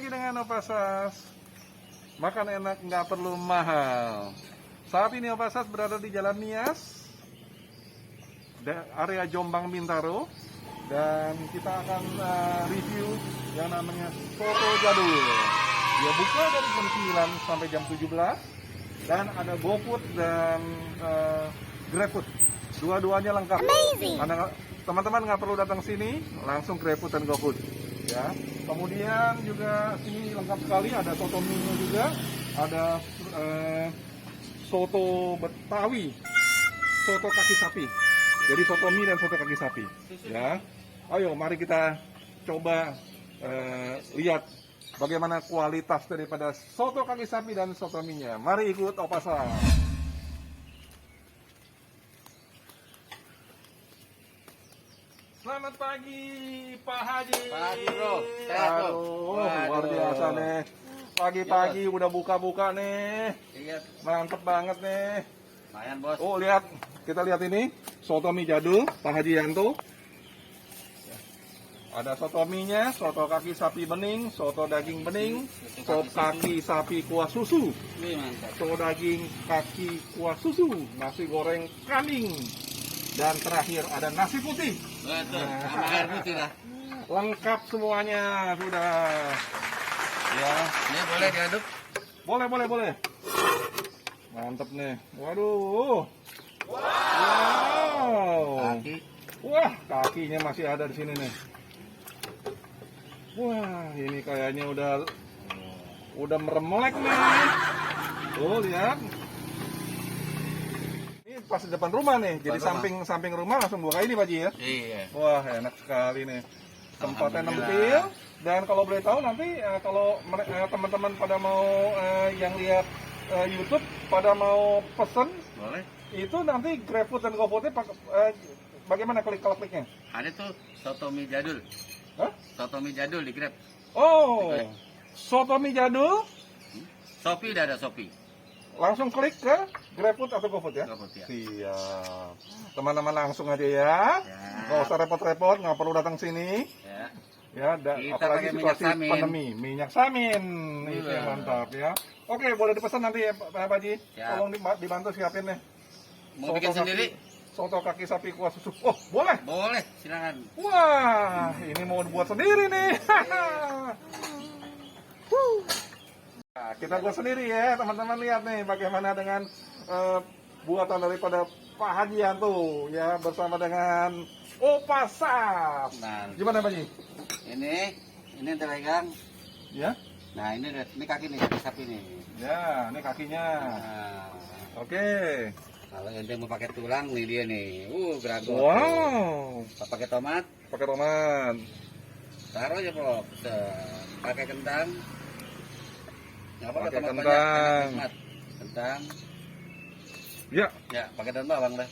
dengan Opa Sas. Makan enak nggak perlu mahal. Saat ini Opa Sas berada di Jalan Nias, area Jombang Bintaro, dan kita akan review yang namanya soto jadul. Dia buka dari jam 9 sampai jam 17, dan ada GoFood dan GrabFood. Dua-duanya lengkap. Teman-teman nggak perlu datang sini, langsung GrabFood dan GoFood. Ya. Kemudian juga sini lengkap sekali, ada soto mie juga, ada soto Betawi, soto kaki sapi. Jadi soto mie dan soto kaki sapi. Ya, ayo mari kita coba lihat bagaimana kualitas daripada soto kaki sapi dan soto mie-nya. Mari ikut Opa Sas. Selamat pagi Pak Haji. Pagi bro, sehat bro. Luar biasa nih. Pagi-pagi udah buka-buka nih. Iya. Mantep banget nih. Lumayan bos. Oh lihat, kita lihat ini soto mie jadul Pak Haji Yanto. Ada soto mie-nya, soto kaki sapi bening, soto daging bening, soto kaki sapi kuah susu, Ini mantap. soto daging kaki kuah susu, nasi goreng kambing, dan terakhir ada nasi putih. Betul. Sama air putih lah. Lengkap semuanya sudah. Ya, Ini boleh diaduk. boleh. Mantep nih. Waduh. Wow. Kaki. Wah, kakinya masih ada di sini nih. Wah, ini kayaknya udah meremelek nih. Tuh, lihat. Ini pas di depan rumah nih. Jadi samping rumah langsung buka ini Pak Ji ya. Iya. Wah, enak sekali nih. Tempatnya nempel. Dan kalau boleh tahu nanti kalau teman-teman pada mau yang lihat YouTube pada mau pesen, Boleh. itu nanti GrabFood dan GoFoodnya bagaimana kliknya? Ada tuh soto mie jadul. Hah? Soto mie jadul di Grab. Oh, soto mie jadul, Shopee udah ada Shopee. langsung klik ke GrabFood atau GoFood ya? GoFood ya. Siap. Teman-teman langsung aja ya. Nggak usah repot-repot, nggak perlu datang sini. Ya. Ya, Kita apalagi pakai minyak situasi samin. pandemi, minyak samin, itu Iya. yang mantap ya. Oke, boleh dipesan nanti ya Pak Haji. Siap. Tolong dibantu siapin nih. Mau bikin sendiri? Soto kaki sapi kuah susu. Oh, boleh. Boleh, silakan. Wah, ini mau dibuat sendiri nih. Nah, kita buat sendiri ya, teman-teman lihat nih bagaimana dengan buatan daripada Pak Haji Yanto ya bersama dengan Opa Sas. Nah, Gimana Pak Haji? ini udah pegang. Ya? Nah, ini kaki nih, kaki sapi nih. Ya, ini kakinya. Nah, Oke. kalau ente mau pakai tulang nih dia nih. Berago. Wow. Pakai tomat, Pakai tomat. taruh aja Pok. Pakai kentang. Nggak apa-apa Pakai tomat kentang. banyak, nikmat. Kentang. Ya. Ya, pakai daun bawang dah.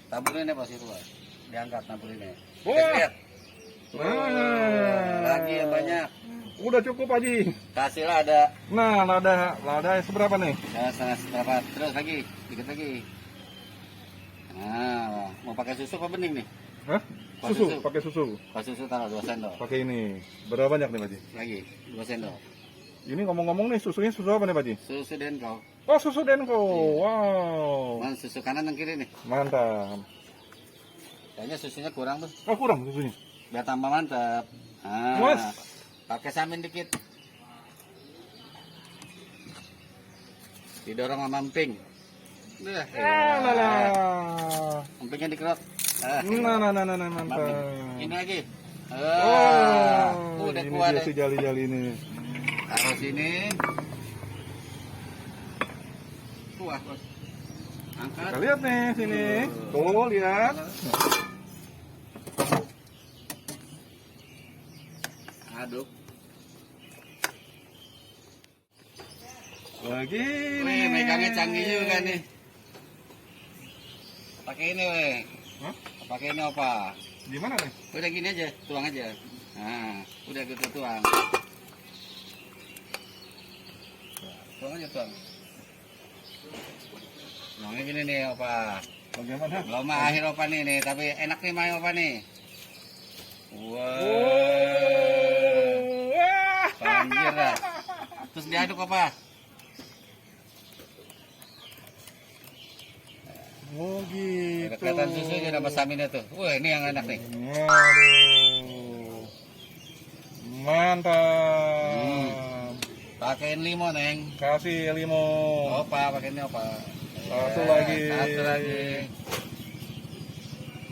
Taburin ya Bos itu, Bos. Diangkat taburinnya. Wah. Lihat. Nah. Lagi yang banyak. Udah cukup Haji. Kasihlah ada Nah, lada seberapa nih? setengah berapa? Terus lagi, dikit lagi. Nah, mau pakai susu apa bening nih? Hah? Pakai Susu, susu. pakai susu. Kalau susu taruh 2 sendok. Pakai ini. Berapa banyak nih Pak Haji? Lagi 2 sendok. Ini ngomong-ngomong nih susunya susu apa nih Pak Haji? Susu Denko. Oh, susu Denko. Iya. Wow. Man, susu kanan dan kiri nih. Mantap. Kayaknya susunya kurang tuh. Oh, kurang susunya. Biar tambah mantap. Nah, Mas. pakai samin dikit. Didorong sama emping. Lah. Empingnya dikerok. Nah, mantap. Ini lagi. Oh, Udah ini kuat dia deh. si jali-jali ini. Taruh sini. Kuat, Bos. Angkat. Kita lihat nih sini. Tuh, lihat. Aduk. Lagi Wih, megangnya canggih juga nih. Pakai ini, weh. Hah? Pakai ini apa? Gimana nih? Udah gini aja, tuang aja. Nah, udah gitu tuang. Tuang aja tuang. Tuangnya gini nih, apa? Bagaimana? Belum mah akhir apa nih, tapi enak nih main apa nih? Wah. Wow. Panjang. biar dah. Terus diaduk apa? Oh gitu. Udah kelihatan susunya udah masaminnya tuh. Wah, ini yang enak nih. Waduh. Mantap. Pakein limon, Neng. Kasih limon. Opa, pakein ini opa. Satu Ya, lagi. Satu lagi.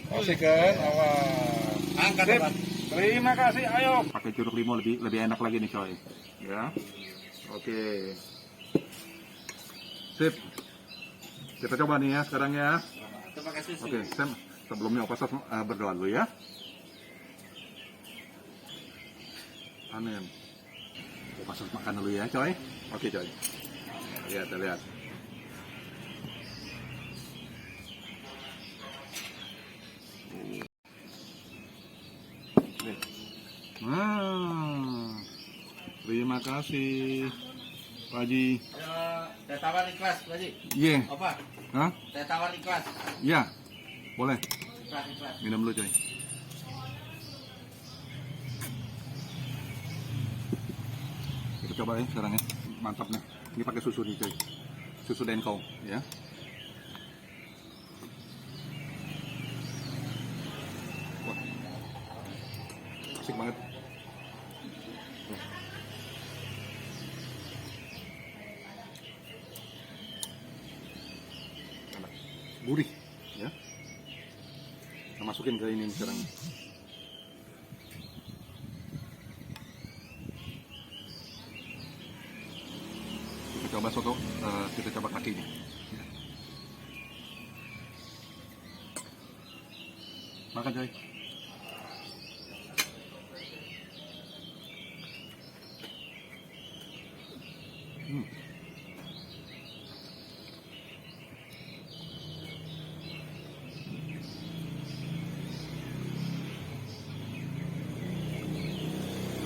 Kasihkan, awas. Angkat, Sip. Opa. Terima kasih, ayo. Pakai jeruk limau lebih enak lagi nih coy. Ya. Oke. Sip. Kita coba nih ya sekarang ya. Itu pakai susu. Oke, Sam, sebelumnya Opa Sas berdoa dulu ya. Amin. Opa Sas makan dulu ya coy. Oke coy. Lihat, lihat. Terima kasih, Pak Haji. Saya tawar ikhlas, Pak Haji. Iya. Opa, Hah? saya tawar ikhlas. Iya. Boleh. Ikhlas. Minum dulu, coy. Kita coba ya sekarang ya. Mantap nih. Ini pakai susu nih, coy. Susu Denko, ya. Wah. Asik banget. Gurih, ya. Kita masukin ke ini sekarang. Kita coba soto, kita coba kakinya. Ya. Makan coy.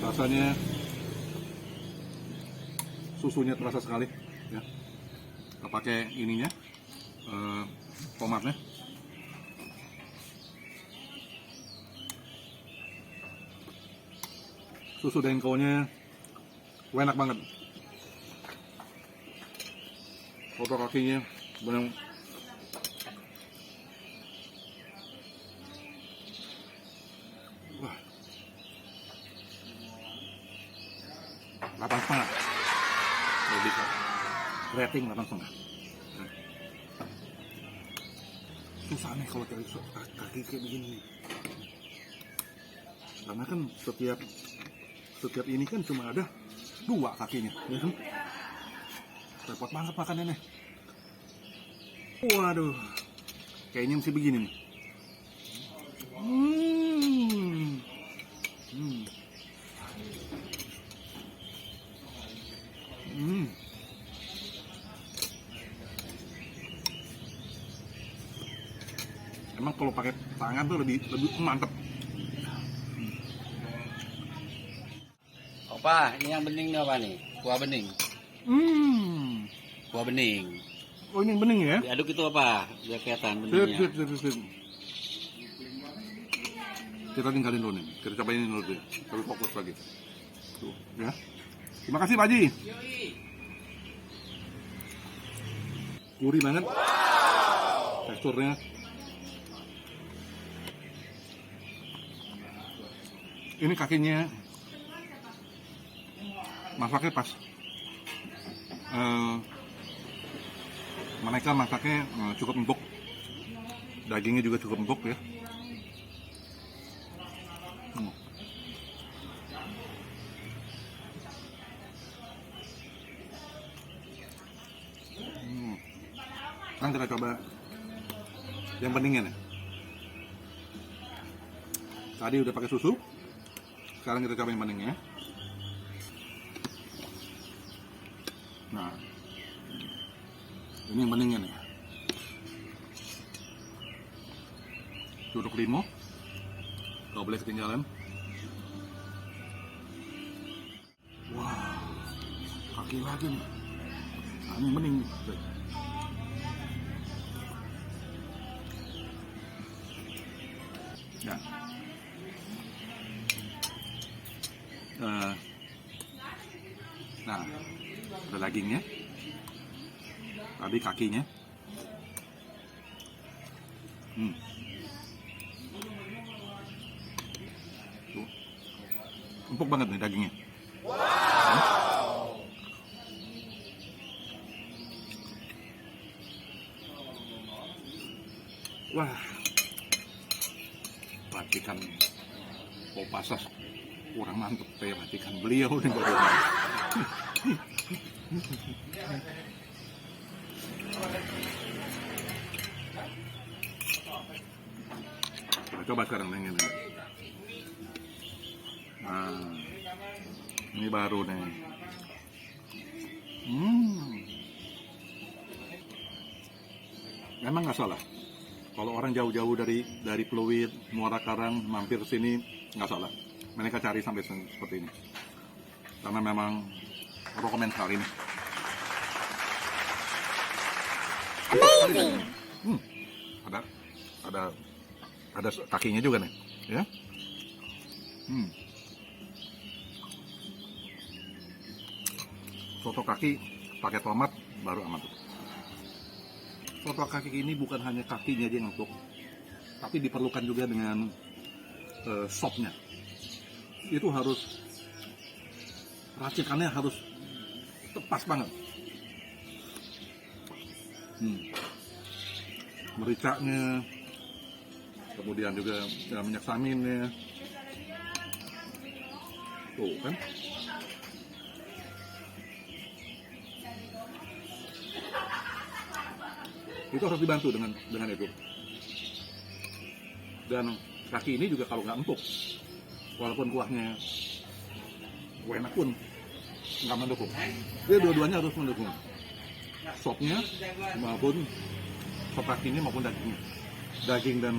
Rasanya susunya terasa sekali ya. Kita pakai ininya tomatnya. Susu Denko-nya enak banget. Soto kakinya benar wah. 8,5 lebih kok. Rating 8,5. Susah nih kalau cari kaki kayak begini nih. Karena kan setiap ini kan cuma ada 2 kakinya, ya kan? Repot banget makannya nih. Waduh, kayaknya mesti begini nih. Emang kalau pakai tangan tuh lebih mantep. Opa, ini yang bening nih apa nih? Kuah bening. Kuah bening. Oh, ini yang bening ya? Diaduk itu apa? Biar kelihatan Sip. beningnya. Kita tinggalin dulu nih. Kita cobain dulu deh. Tapi fokus lagi. Tuh, ya. Terima kasih Pak Haji. Gurih banget. Teksturnya. Ini kakinya masaknya pas. Mereka masaknya cukup empuk. Dagingnya juga cukup empuk ya. Sekarang kita coba yang beningnya nih. Tadi udah pakai susu. Sekarang kita coba yang beningnya. Nah, ini yang beningnya nih. Jeruk limau. Gak boleh ketinggalan. Wah, kaki lagi nih. Nah, ini bening nih. Ya. Nah, ada dagingnya. Tadi kakinya. Tuh. Empuk banget nih dagingnya. Wah, perhatikan Kopassus kurang mantep, perhatikan beliau nih bagaimana. Kita coba sekarang yang ini. Nah, ini baru nih. Memang nggak salah. Kalau orang jauh-jauh dari Pluit, Muara Karang mampir sini nggak salah. Mereka cari sampai seperti ini. Karena memang rekomend sekali ini. Amazing. Ada kakinya juga nih, ya. Soto kaki pakai tomat baru aman. Soto kaki ini bukan hanya kakinya aja yang empuk, tapi diperlukan juga dengan sopnya. Itu harus racikannya harus tepas banget. Mericanya, kemudian juga minyak saminnya. Tuh kan. Itu harus dibantu dengan itu. Dan kaki ini juga kalau nggak empuk, walaupun kuahnya enak pun nggak mendukung. Dia dua-duanya harus mendukung. Sopnya maupun sop kakinya maupun dagingnya. Daging dan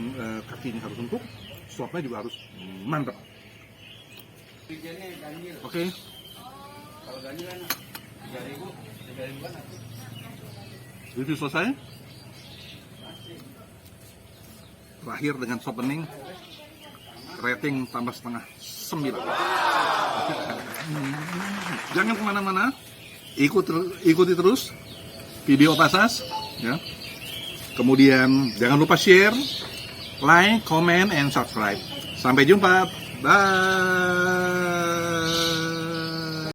kakinya harus empuk, sopnya juga harus mantap. Oke. Kalau ganjil kan 3.000, 3.000-an. Review selesai. Terakhir dengan sop bening, rating tambah setengah 9. Jangan kemana-mana, ikuti terus video Kopassus, ya. Kemudian jangan lupa share, like, comment, and subscribe. Sampai jumpa, bye.